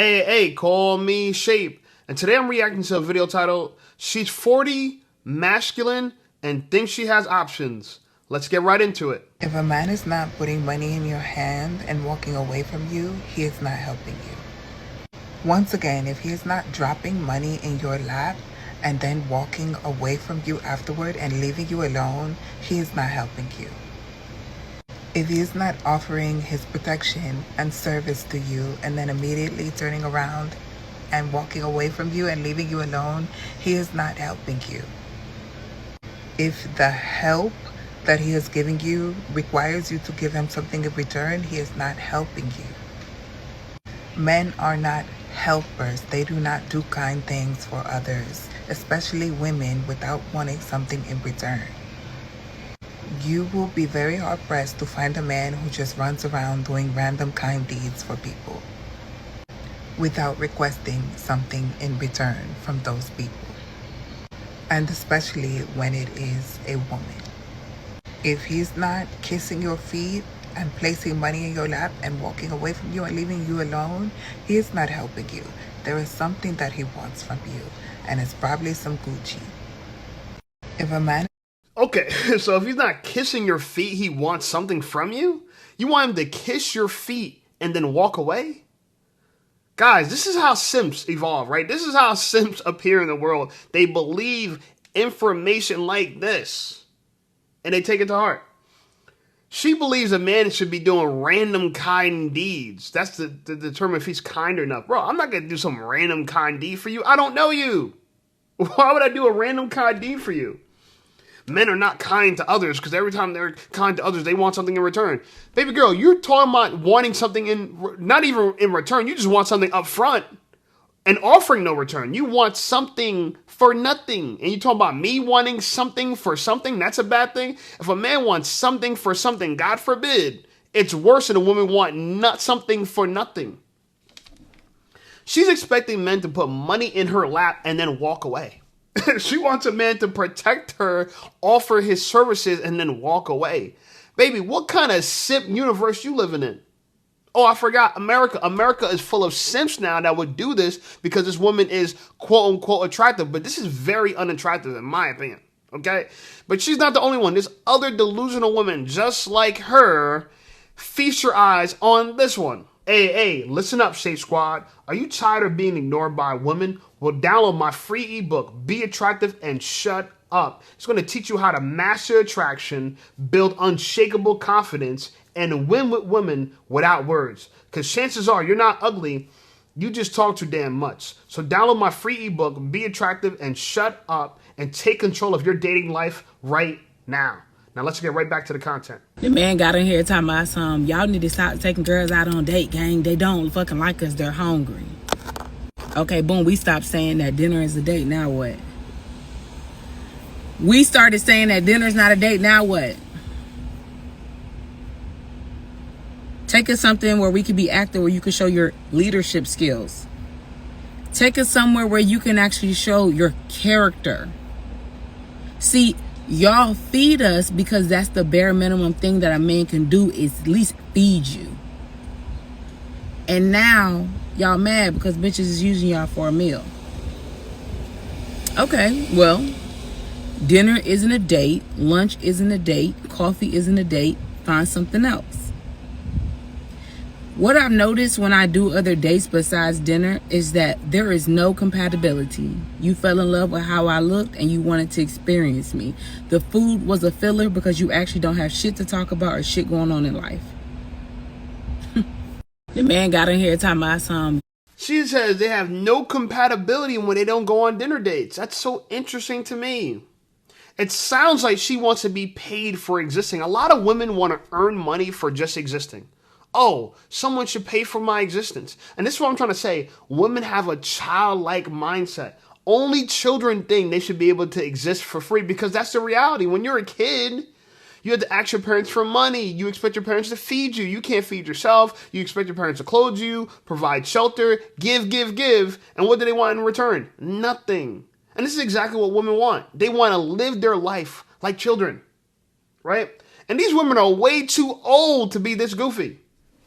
Hey, call me Shape. And today I'm reacting to a video titled, She's 40, Masculine, and Thinks She Has Options. Let's get right into it. If a man is not putting money in your hand and walking away from you, he is not helping you. Once again, if he is not dropping money in your lap and then walking away from you afterward and leaving you alone, he is not helping you. If he is not offering his protection and service to you and then immediately turning around and walking away from you and leaving you alone, he is not helping you. If the help that he is giving you requires you to give him something in return, he is not helping you. Men are not helpers. They do not do kind things for others, especially women, without wanting something in return. You will be very hard pressed to find a man who just runs around doing random kind deeds for people without requesting something in return from those people. And especially when it is a woman. If he's not kissing your feet and placing money in your lap and walking away from you and leaving you alone, he is not helping you. There is something that he wants from you, and it's probably some Gucci. If a man Okay, so if he's not kissing your feet, he wants something from you? You want him to kiss your feet and then walk away? Guys, this is how simps evolve, right? This is how simps appear in the world. They believe information like this, and they take it to heart. She believes a man should be doing random kind deeds. That's to determine if he's kind enough. Bro, I'm not going to do some random kind deed for you. I don't know you. Why would I do a random kind deed for you? Men are not kind to others because every time they're kind to others, they want something in return. Baby girl, you're talking about wanting something not even in return. You just want something up front and offering no return. You want something for nothing. And you talking about me wanting something for something? That's a bad thing. If a man wants something for something, God forbid, it's worse than a woman want something for nothing. She's expecting men to put money in her lap and then walk away. She wants a man to protect her, offer his services, and then walk away. Baby, what kind of simp universe you living in? Oh, I forgot. America is full of simps now that would do this because this woman is quote unquote attractive. But this is very unattractive in my opinion. Okay? But she's not the only one. There's other delusional women just like her. Feast your eyes on this one. Hey, listen up, Shape Squad. Are you tired of being ignored by women? Well, download my free ebook, Be Attractive and Shut Up. It's going to teach you how to master attraction, build unshakable confidence, and win with women without words. Because chances are you're not ugly, you just talk too damn much. So download my free ebook, Be Attractive and Shut Up, and take control of your dating life right now. Now let's get right back to the content. The man got in here talking about y'all need to stop taking girls out on date, gang. They don't fucking like us. They're hungry. Okay, boom, we stopped saying that dinner is a date. Now what? We started saying that dinner's not a date. Now what? Take us something where we can be active, where you can show your leadership skills. Take us somewhere where you can actually show your character. See, y'all feed us because that's the bare minimum thing that a man can do, is at least feed you. And now y'all mad because bitches is using y'all for a meal. Okay, well, dinner isn't a date, lunch isn't a date, coffee isn't a date, find something else. What I've noticed when I do other dates besides dinner is that there is no compatibility. You fell in love with how I looked and you wanted to experience me. The food was a filler because you actually don't have shit to talk about or shit going on in life. The man got in here talking about She says they have no compatibility when they don't go on dinner dates. That's so interesting to me. It sounds like she wants to be paid for existing. A lot of women want to earn money for just existing. Oh, someone should pay for my existence. And this is what I'm trying to say. Women have a childlike mindset. Only children think they should be able to exist for free because that's the reality. When you're a kid, you have to ask your parents for money. You expect your parents to feed you. You can't feed yourself. You expect your parents to clothe you, provide shelter, give. And what do they want in return? Nothing. And this is exactly what women want. They want to live their life like children, right? And these women are way too old to be this goofy.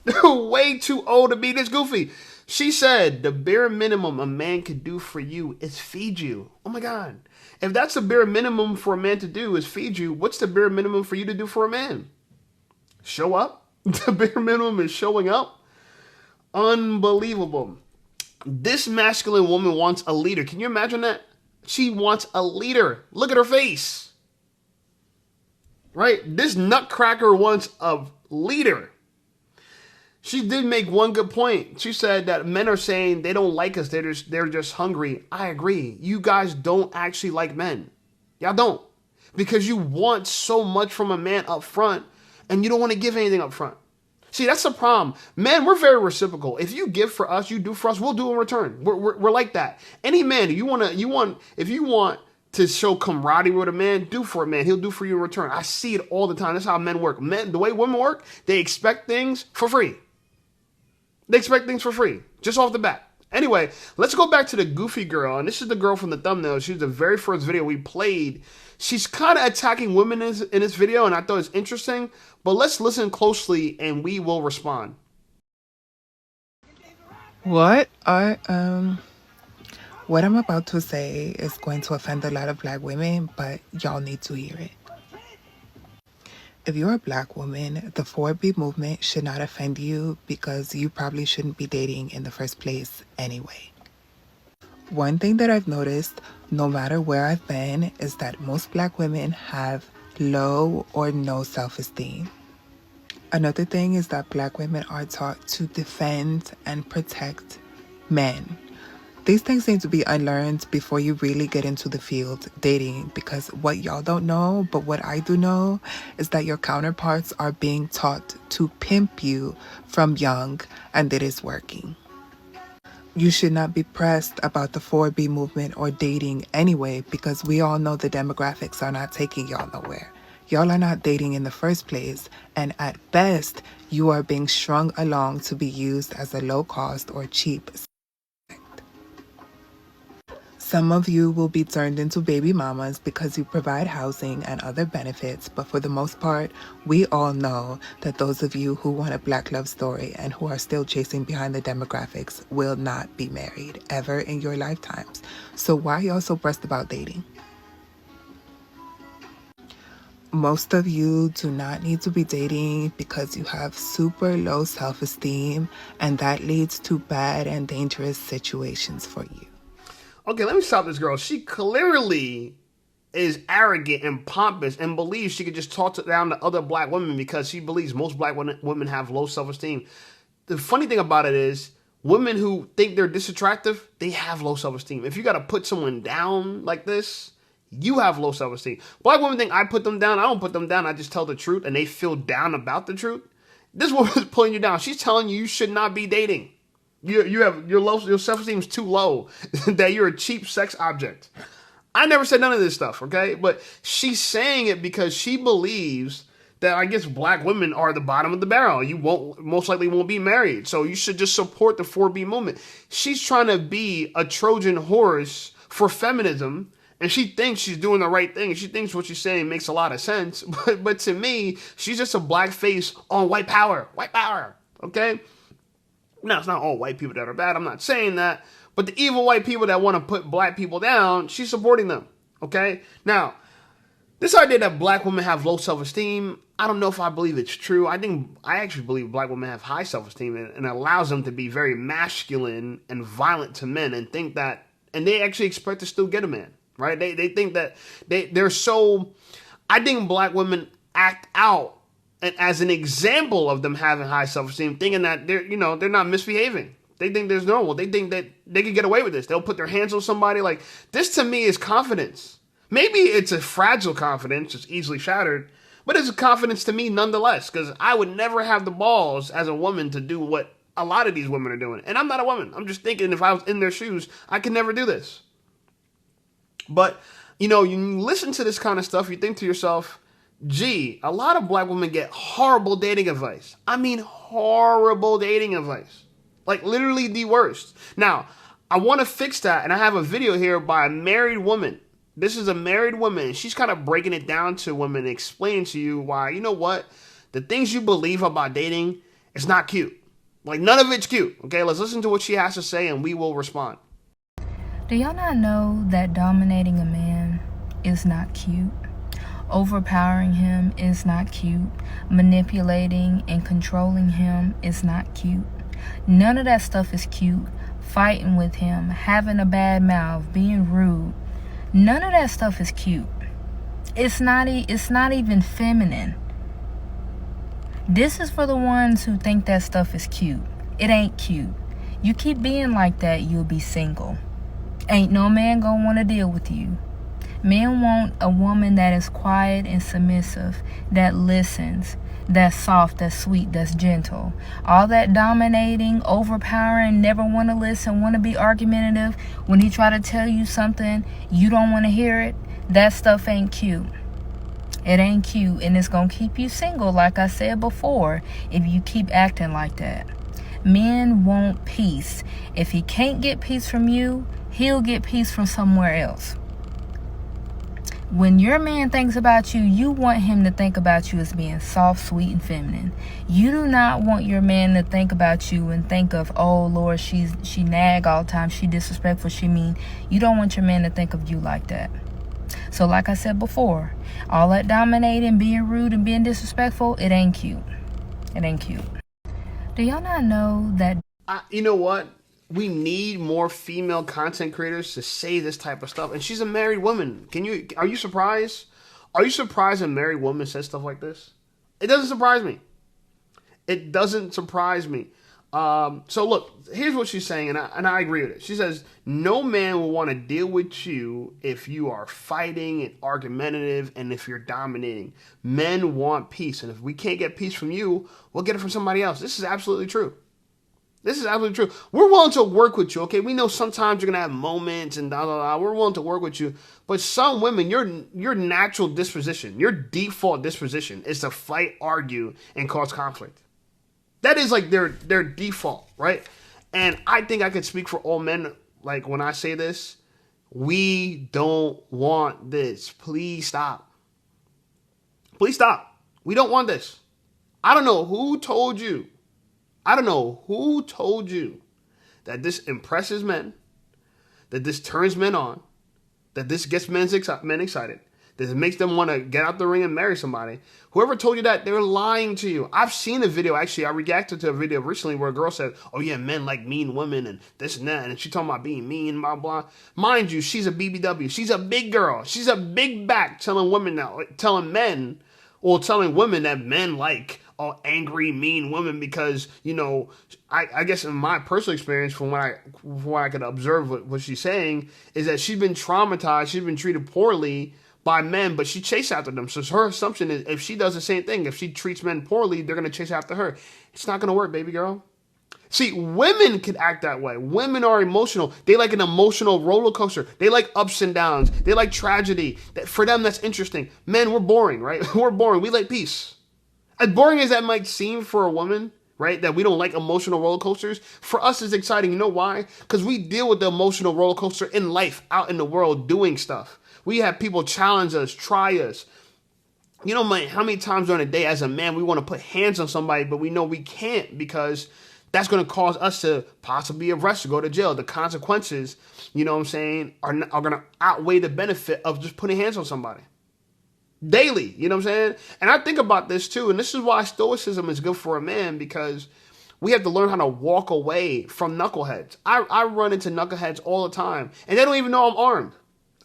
They're way too old to be this goofy. She said the bare minimum a man could do for you is feed you. Oh my God. If that's the bare minimum for a man to do is feed you, what's the bare minimum for you to do for a man? Show up? The bare minimum is showing up? Unbelievable. This masculine woman wants a leader. Can you imagine that? She wants a leader. Look at her face. Right? This nutcracker wants a leader. She did make one good point. She said that men are saying they don't like us. They're just hungry. I agree. You guys don't actually like men. Y'all don't. Because you want so much from a man up front and you don't want to give anything up front. See, that's the problem. Men, we're very reciprocal. If you give for us, you do for us, we'll do in return. We're like that. Any man, if you want to show camaraderie with a man, do for a man. He'll do for you in return. I see it all the time. That's how men work. Men, the way women work, they expect things for free. They expect things for free, just off the bat. Anyway, let's go back to the goofy girl. And this is the girl from the thumbnail. She's the very first video we played. She's kind of attacking women in this video, and I thought it was interesting. But let's listen closely, and we will respond. What I'm about to say is going to offend a lot of black women, but y'all need to hear it. If you're a black woman, the 4B movement should not offend you because you probably shouldn't be dating in the first place anyway. One thing that I've noticed, no matter where I've been, is that most black women have low or no self-esteem. Another thing is that black women are taught to defend and protect men. These things need to be unlearned before you really get into the field dating, because what y'all don't know, but what I do know, is that your counterparts are being taught to pimp you from young, and it is working. You should not be pressed about the 4B movement or dating anyway, because we all know the demographics are not taking y'all nowhere. Y'all are not dating in the first place, and at best, you are being strung along to be used as a low-cost or cheap. Some of you will be turned into baby mamas because you provide housing and other benefits, but for the most part, we all know that those of you who want a black love story and who are still chasing behind the demographics will not be married ever in your lifetimes. So why are y'all so pressed about dating? Most of you do not need to be dating because you have super low self-esteem, and that leads to bad and dangerous situations for you. Okay, let me stop this girl. She clearly is arrogant and pompous and believes she could just talk down to other black women because she believes most black women have low self-esteem. The funny thing about it is women who think they're disattractive, they have low self-esteem. If you got to put someone down like this, you have low self-esteem. Black women think I put them down. I don't put them down. I just tell the truth, and they feel down about the truth. This woman is pulling you down. She's telling you should not be dating. You have your self-esteem is too low that you're a cheap sex object. I never said none of this stuff, okay? But she's saying it because she believes that I guess black women are the bottom of the barrel. You most likely won't be married, so you should just support the 4B movement. She's trying to be a Trojan horse for feminism, and she thinks she's doing the right thing. She thinks what she's saying makes a lot of sense, but to me, she's just a black face on white power. White power, okay? Now, it's not all white people that are bad. I'm not saying that. But the evil white people that want to put black people down, she's supporting them. Okay? Now, this idea that black women have low self-esteem, I don't know if I believe it's true. I actually believe black women have high self-esteem and allows them to be very masculine and violent to men and think that, and they actually expect to still get a man, right? They think that they're so, I think black women act out and as an example of them having high self-esteem, thinking that they're not misbehaving. They think there's normal. They think that they can get away with this. They'll put their hands on somebody. Like, this to me is confidence. Maybe it's a fragile confidence, it's easily shattered, but it's a confidence to me nonetheless, because I would never have the balls as a woman to do what a lot of these women are doing. And I'm not a woman. I'm just thinking if I was in their shoes, I could never do this. But, you listen to this kind of stuff, you think to yourself, gee, a lot of black women get horrible dating advice. I mean, horrible dating advice. Like, literally the worst. Now, I want to fix that, and I have a video here by a married woman. This is a married woman. She's kind of breaking it down to women, explaining to you why, you know what? The things you believe about dating is not cute. Like, none of it's cute. Okay, let's listen to what she has to say and we will respond. Do y'all not know that dominating a man is not cute? Overpowering him is not cute. Manipulating and controlling him is not cute. None of that stuff is cute. Fighting with him, having a bad mouth, being rude. None of that stuff is cute. It's not even feminine. This is for the ones who think that stuff is cute. It ain't cute. You keep being like that, you'll be single. Ain't no man gonna want to deal with you. Men want a woman that is quiet and submissive, that listens, that's soft, that's sweet, that's gentle. All that dominating, overpowering, never want to listen, want to be argumentative. When he try to tell you something, you don't want to hear it. That stuff ain't cute. It ain't cute, and it's going to keep you single, like I said before, if you keep acting like that. Men want peace. If he can't get peace from you, he'll get peace from somewhere else. When your man thinks about you, you want him to think about you as being soft, sweet, and feminine. You do not want your man to think about you and think of, oh, Lord, she nag all the time, she disrespectful, she mean. You don't want your man to think of you like that. So like I said before, all that dominating, being rude, and being disrespectful, it ain't cute. It ain't cute. Do y'all not know that... You know what? We need more female content creators to say this type of stuff. And she's a married woman. Are you surprised? Are you surprised a married woman says stuff like this? It doesn't surprise me. It doesn't surprise me. So look, here's what she's saying, and I agree with it. She says, no man will want to deal with you if you are fighting and argumentative and if you're dominating. Men want peace, and if we can't get peace from you, we'll get it from somebody else. This is absolutely true. This is absolutely true. We're willing to work with you, okay? We know sometimes you're going to have moments and blah, blah, blah. We're willing to work with you. But some women, your natural disposition, your default disposition is to fight, argue, and cause conflict. That is like their default, right? And I think I could speak for all men, like when I say this. We don't want this. Please stop. Please stop. We don't want this. I don't know who told you. That this impresses men, that this turns men on, that this gets men excited, that it makes them want to get out the ring and marry somebody. Whoever told you that, they're lying to you. I've seen a video, actually, I reacted to a video recently where a girl said, oh yeah, men like mean women and this and that, and she talking about being mean, blah, blah. Mind you, she's a BBW. She's a big girl. She's a big back telling women that men like all angry, mean women because, you know, I guess in my personal experience from what I could observe what she's saying is that she's been traumatized, she's been treated poorly by men, but she chased after them. So her assumption is if she does the same thing, if she treats men poorly, they're going to chase after her. It's not going to work, baby girl. See, women can act that way. Women are emotional. They like an emotional roller coaster. They like ups and downs. They like tragedy. For them, that's interesting. Men, we're boring, right? We're boring. We like peace. As boring as that might seem for a woman, right, that we don't like emotional roller coasters, for us it's exciting. You know why? Because we deal with the emotional roller coaster in life, out in the world, doing stuff. We have people challenge us, try us. You know, how many times during the day as a man we want to put hands on somebody, but we know we can't because that's going to cause us to possibly be arrested, go to jail. The consequences, you know what I'm saying, are going to outweigh the benefit of just putting hands on somebody. Daily, you know what I'm saying? And I think about this too, and this is why stoicism is good for a man, because we have to learn how to walk away from knuckleheads. I run into knuckleheads all the time, and they don't even know I'm armed.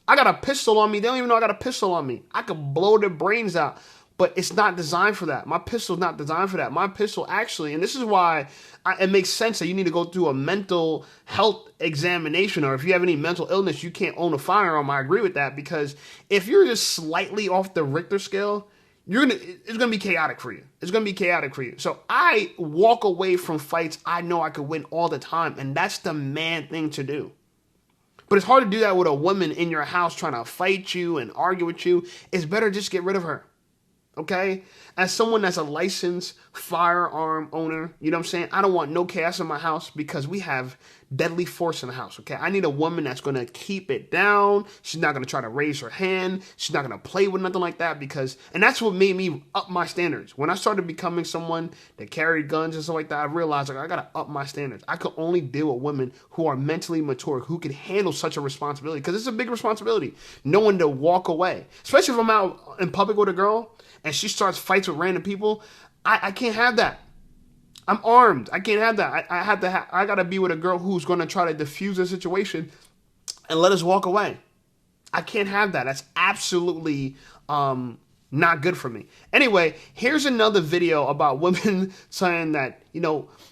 I got a pistol on me. They don't even know I got a pistol on me. I could blow their brains out, but it's not designed for that. My pistol's not designed for that. My pistol actually, and this is why it makes sense that you need to go through a mental health examination, or if you have any mental illness, you can't own a firearm. I agree with that, because if you're just slightly off the Richter scale, it's gonna be chaotic for you. It's gonna be chaotic for you. So I walk away from fights I know I could win all the time, and that's the man thing to do. But it's hard to do that with a woman in your house trying to fight you and argue with you. It's better just get rid of her. Okay? As someone that's a licensed firearm owner, you know what I'm saying? I don't want no chaos in my house because we have deadly force in the house, okay? I need a woman that's going to keep it down. She's not going to try to raise her hand. She's not going to play with nothing like that and that's what made me up my standards. When I started becoming someone that carried guns and stuff like that, I realized I got to up my standards. I could only deal with women who are mentally mature, who can handle such a responsibility, because it's a big responsibility knowing to walk away. Especially if I'm out in public with a girl and she starts fights with random people. I can't have that. I'm armed. I can't have that. I gotta be with a girl who's gonna try to diffuse the situation and let us walk away. I can't have that. That's absolutely not good for me. Anyway, here's another video about women saying that,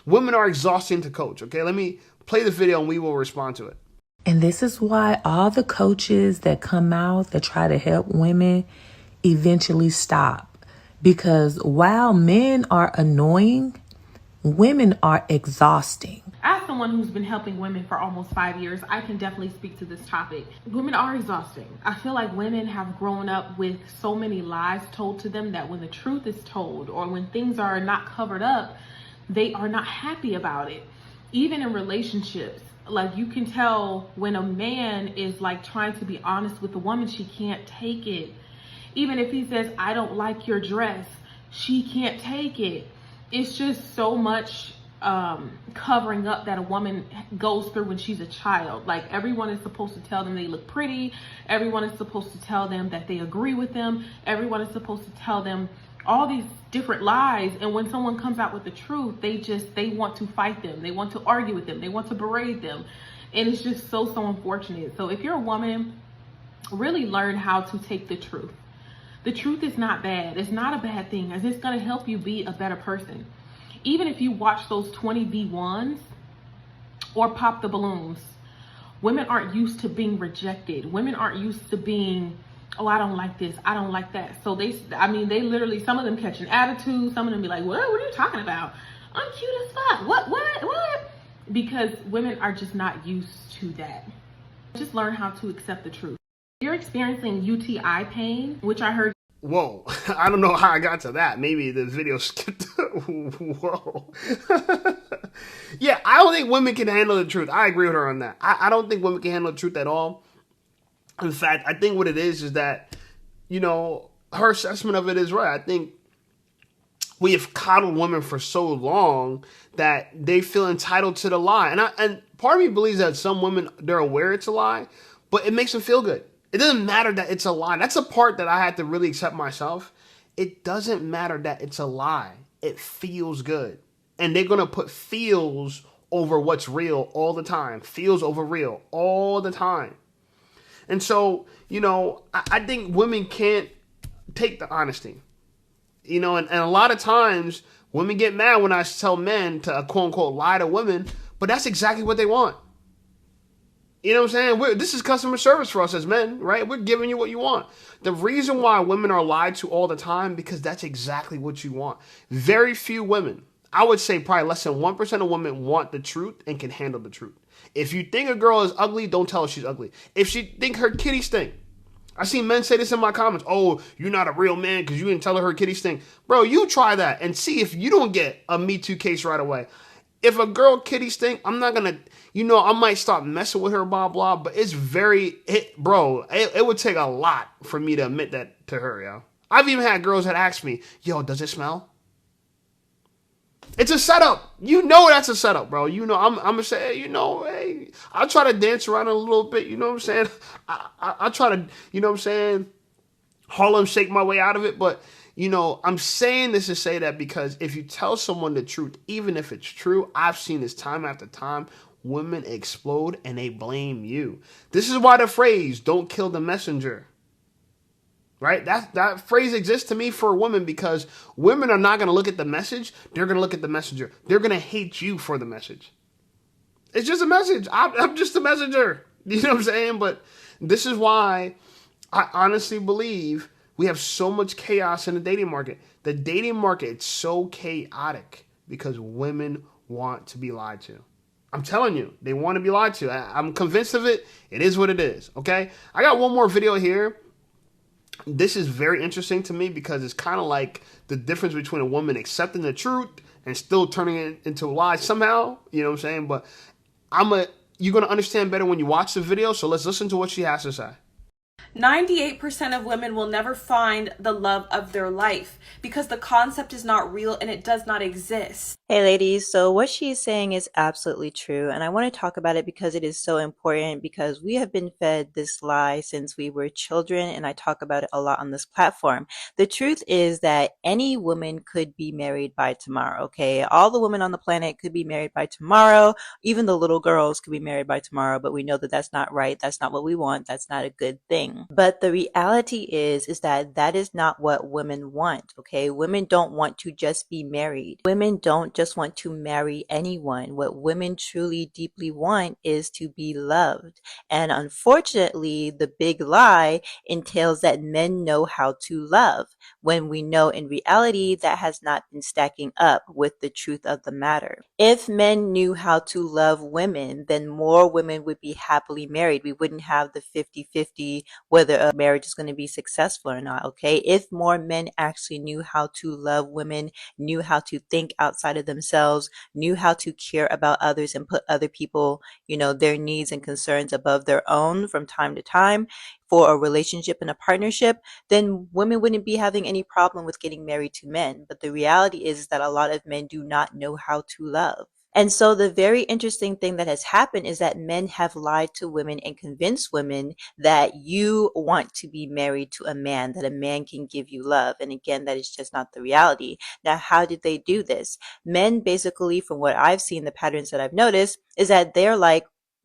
women are exhausting to coach. Okay, let me play the video and we will respond to it. And this is why all the coaches that come out that try to help women eventually stop. Because while men are annoying, women are exhausting. As someone who's been helping women for almost 5 years, I can definitely speak to this topic. Women are exhausting. I feel like women have grown up with so many lies told to them that when the truth is told or when things are not covered up, they are not happy about it. Even in relationships, like you can tell when a man is like trying to be honest with a woman, she can't take it. Even if he says, I don't like your dress, she can't take it. It's just so much covering up that a woman goes through when she's a child. Like everyone is supposed to tell them they look pretty. Everyone is supposed to tell them that they agree with them. Everyone is supposed to tell them all these different lies. And when someone comes out with the truth, they want to fight them. They want to argue with them. They want to berate them. And it's just so unfortunate. So if you're a woman, really learn how to take the truth. The truth is not bad. It's not a bad thing, as it's going to help you be a better person. Even if you watch those 20 V1s or pop the balloons, women aren't used to being rejected. Women aren't used to being, oh, I don't like this, I don't like that. So they literally, some of them catch an attitude. Some of them be like, what are you talking about? I'm cute as fuck. What? Because women are just not used to that. Just learn how to accept the truth. If you're experiencing UTI pain, which I heard. Whoa, I don't know how I got to that. Maybe the video skipped. Whoa. Yeah, I don't think women can handle the truth. I agree with her on that. I don't think women can handle the truth at all. In fact, I think what it is that, her assessment of it is right. I think we have coddled women for so long that they feel entitled to the lie. And part of me believes that some women, they're aware it's a lie, but it makes them feel good. It doesn't matter that it's a lie. That's a part that I had to really accept myself. It doesn't matter that it's a lie. It feels good. And they're going to put feels over what's real all the time. Feels over real all the time. And so, I think women can't take the honesty. And a lot of times women get mad when I tell men to quote unquote lie to women, but that's exactly what they want. You know what I'm saying? This is customer service for us as men, right? We're giving you what you want. The reason why women are lied to all the time, because that's exactly what you want. Very few women, I would say probably less than 1% of women want the truth and can handle the truth. If you think a girl is ugly, don't tell her she's ugly. If she think her kitty stink. I seen men say this in my comments. Oh, you're not a real man because you didn't tell her kitty stink. Bro, you try that and see if you don't get a Me Too case right away. If a girl kitty stink, I'm not going to, I might start messing with her, blah, blah, but it would take a lot for me to admit that to her, yo. I've even had girls that ask me, yo, does it smell? It's a setup. That's a setup, bro. I'm going to say, hey, I'll try to dance around a little bit, you know what I'm saying? I'll try to, Harlem shake my way out of it, but I'm saying this to say that because if you tell someone the truth, even if it's true, I've seen this time after time, women explode and they blame you. This is why the phrase, don't kill the messenger, right? That phrase exists to me for women because women are not going to look at the message. They're going to look at the messenger. They're going to hate you for the message. It's just a message. I'm just a messenger. You know what I'm saying? But this is why I honestly believe we have so much chaos in the dating market. The dating market is so chaotic because women want to be lied to. I'm telling you, they want to be lied to. I'm convinced of it. It is what it is, okay? I got one more video here. This is very interesting to me because it's kind of like the difference between a woman accepting the truth and still turning it into a lie somehow. You know what I'm saying? But You're going to understand better when you watch the video. So let's listen to what she has to say. 98% of women will never find the love of their life because the concept is not real and it does not exist. Hey ladies, so what she's saying is absolutely true, and I want to talk about it because it is so important, because we have been fed this lie since we were children, and I talk about it a lot on this platform. The truth is that any woman could be married by tomorrow, okay? All the women on the planet could be married by tomorrow, even the little girls could be married by tomorrow, but we know that that's not right, that's not what we want, that's not a good thing. But the reality is that that is not what women want, okay? Women don't want to just be married. Women don't just want to marry anyone. What women truly deeply want is to be loved. And unfortunately, the big lie entails that men know how to love, when we know in reality that has not been stacking up with the truth of the matter. If men knew how to love women, then more women would be happily married. We wouldn't have the 50-50 whether a marriage is going to be successful or not, okay? If more men actually knew how to love women, knew how to think outside of themselves, knew how to care about others and put other people, their needs and concerns above their own from time to time for a relationship and a partnership, then women wouldn't be having any problem with getting married to men. But the reality is that a lot of men do not know how to love. And so the very interesting thing that has happened is that men have lied to women and convinced women that you want to be married to a man, that a man can give you love. And again, that is just not the reality. Now, how did they do this? Men basically, from what I've seen, the patterns that I've noticed, is that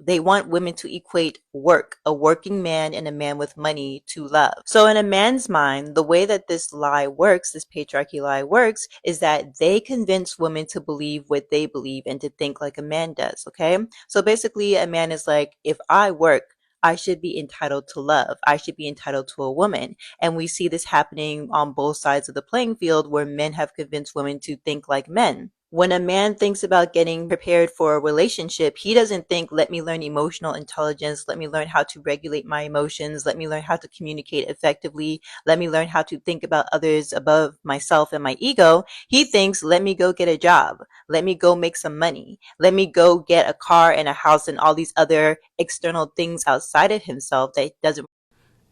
they want women to equate work, a working man and a man with money, to love. So in a man's mind, the way that this lie works, this patriarchy lie works, is that they convince women to believe what they believe and to think like a man does, okay? So basically, a man is like, if I work, I should be entitled to love. I should be entitled to a woman. And we see this happening on both sides of the playing field, where men have convinced women to think like men. When a man thinks about getting prepared for a relationship, he doesn't think, let me learn emotional intelligence, let me learn how to regulate my emotions, let me learn how to communicate effectively, let me learn how to think about others above myself and my ego. He thinks, let me go get a job, let me go make some money, let me go get a car and a house and all these other external things outside of himself that doesn't.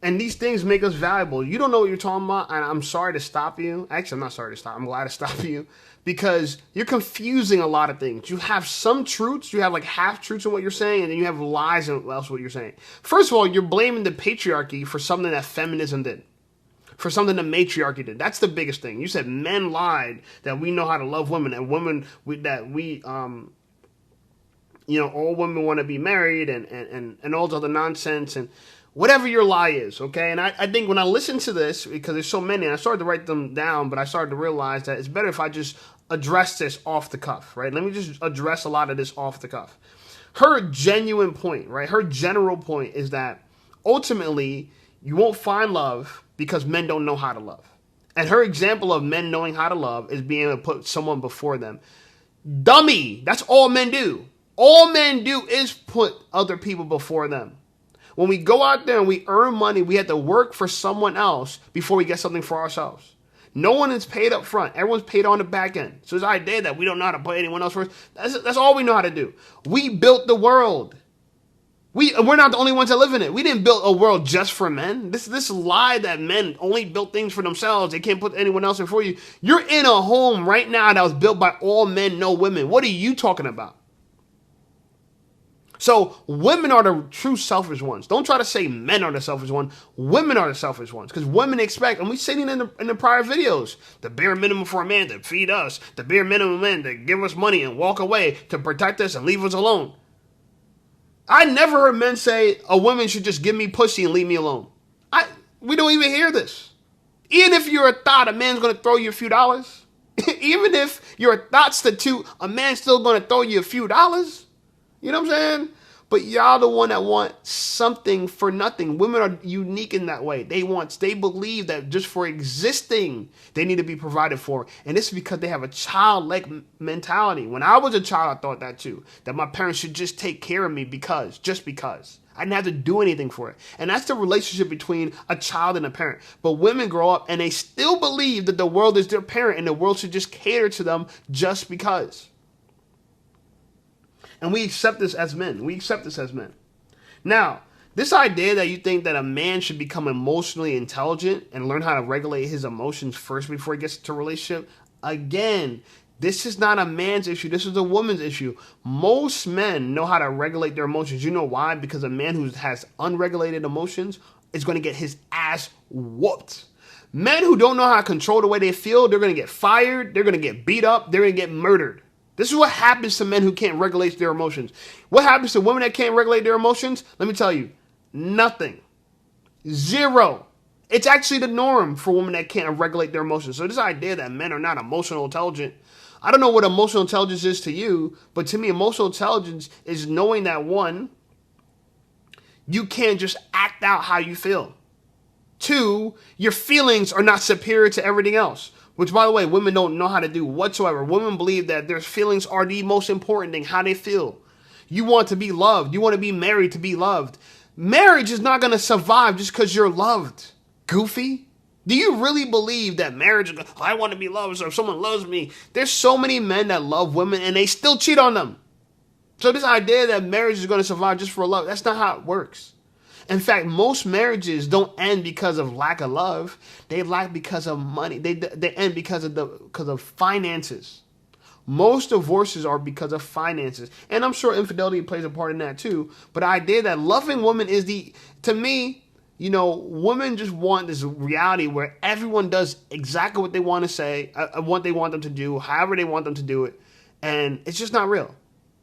And these things make us valuable. You don't know what you're talking about, and I'm sorry to stop you. Actually, I'm not sorry to stop. I'm glad to stop you, because you're confusing a lot of things. You have some truths, you have like half truths in what you're saying, and then you have lies in what you're saying. First of all, you're blaming the patriarchy for something that feminism did, for something the matriarchy did. That's the biggest thing. You said men lied that we know how to love women, and women all women want to be married and all this other nonsense and whatever your lie is, okay? And I think when I listen to this, because there's so many, and I started to write them down, but I started to realize that it's better if I just address this off the cuff, right? Let me just address a lot of this off the cuff. Her genuine point, right? Her general point is that ultimately you won't find love because men don't know how to love. And her example of men knowing how to love is being able to put someone before them. Dummy! That's all men do. All men do is put other people before them. When we go out there and we earn money, we have to work for someone else before we get something for ourselves. No one is paid up front. Everyone's paid on the back end. So this idea that we don't know how to pay anyone else first, that's all we know how to do. We built the world. We're not the only ones that live in it. We didn't build a world just for men. This lie that men only built things for themselves, they can't put anyone else in for you. You're in a home right now that was built by all men, no women. What are you talking about? So women are the true selfish ones. Don't try to say men are the selfish ones. Women are the selfish ones, because women expect, and we seen it in the prior videos, the bare minimum for a man to feed us, the bare minimum man to give us money and walk away, to protect us and leave us alone. I never heard men say a woman should just give me pussy and leave me alone. We don't even hear this. Even if you're a thought, a man's going to throw you a few dollars. Even if you're a thought, a man's still going to throw you a few dollars. You know what I'm saying? But y'all the one that want something for nothing. Women are unique in that way. They believe that just for existing, they need to be provided for. And this is because they have a childlike mentality. When I was a child, I thought that too. That my parents should just take care of me just because. I didn't have to do anything for it. And that's the relationship between a child and a parent. But women grow up and they still believe that the world is their parent and the world should just cater to them just because. And we accept this as men. We accept this as men. Now, this idea that you think that a man should become emotionally intelligent and learn how to regulate his emotions first before he gets into a relationship, again, this is not a man's issue. This is a woman's issue. Most men know how to regulate their emotions. You know why? Because a man who has unregulated emotions is going to get his ass whooped. Men who don't know how to control the way they feel, they're going to get fired, they're going to get beat up, they're going to get murdered. This is what happens to men who can't regulate their emotions. What happens to women that can't regulate their emotions? Let me tell you, nothing. Zero. It's actually the norm for women that can't regulate their emotions. So this idea that men are not emotional intelligent, I don't know what emotional intelligence is to you, but to me, emotional intelligence is knowing that, one, you can't just act out how you feel. Two, your feelings are not superior to everything else. Which, by the way, women don't know how to do whatsoever. Women believe that their feelings are the most important thing, how they feel. You want to be loved. You want to be married to be loved. Marriage is not going to survive just because you're loved. Goofy. Do you really believe that marriage is I want to be loved, so if someone loves me? There's so many men that love women and they still cheat on them. So this idea that marriage is going to survive just for love, that's not how it works. In fact, most marriages don't end because of lack of love. They lack because of money. They end because of finances. Most divorces are because of finances. And I'm sure infidelity plays a part in that too. But the idea that loving women is to me, women just want this reality where everyone does exactly what they want to say, what they want them to do, however they want them to do it. And it's just not real.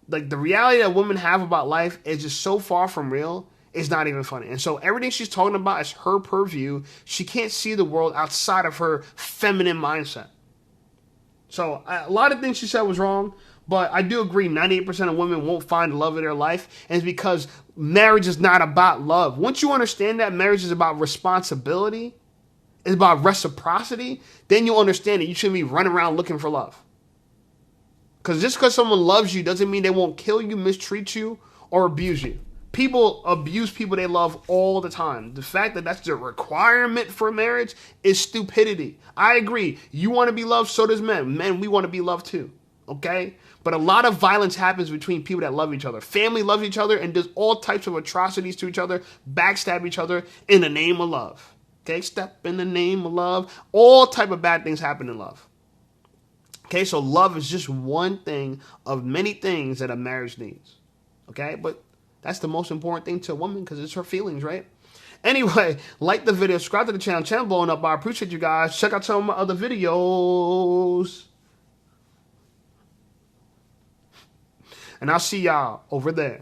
Like, the reality that women have about life is just so far from real. It's not even funny. And so everything she's talking about is her purview. She can't see the world outside of her feminine mindset. So a lot of things she said was wrong, but I do agree 98% of women won't find the love of their life. And it's because marriage is not about love. Once you understand that marriage is about responsibility, it's about reciprocity, then you'll understand that you shouldn't be running around looking for love. Because just because someone loves you doesn't mean they won't kill you, mistreat you, or abuse you. People abuse people they love all the time. The fact that that's the requirement for marriage is stupidity. I agree. You want to be loved, so does men. Men, we want to be loved too. Okay? But a lot of violence happens between people that love each other. Family loves each other and does all types of atrocities to each other, backstab each other in the name of love. Okay? Step in the name of love. All type of bad things happen in love. Okay? So love is just one thing of many things that a marriage needs. Okay? But that's the most important thing to a woman because it's her feelings, right? Anyway, like the video, subscribe to the channel. Channel blowing up. I appreciate you guys. Check out some of my other videos. And I'll see y'all over there.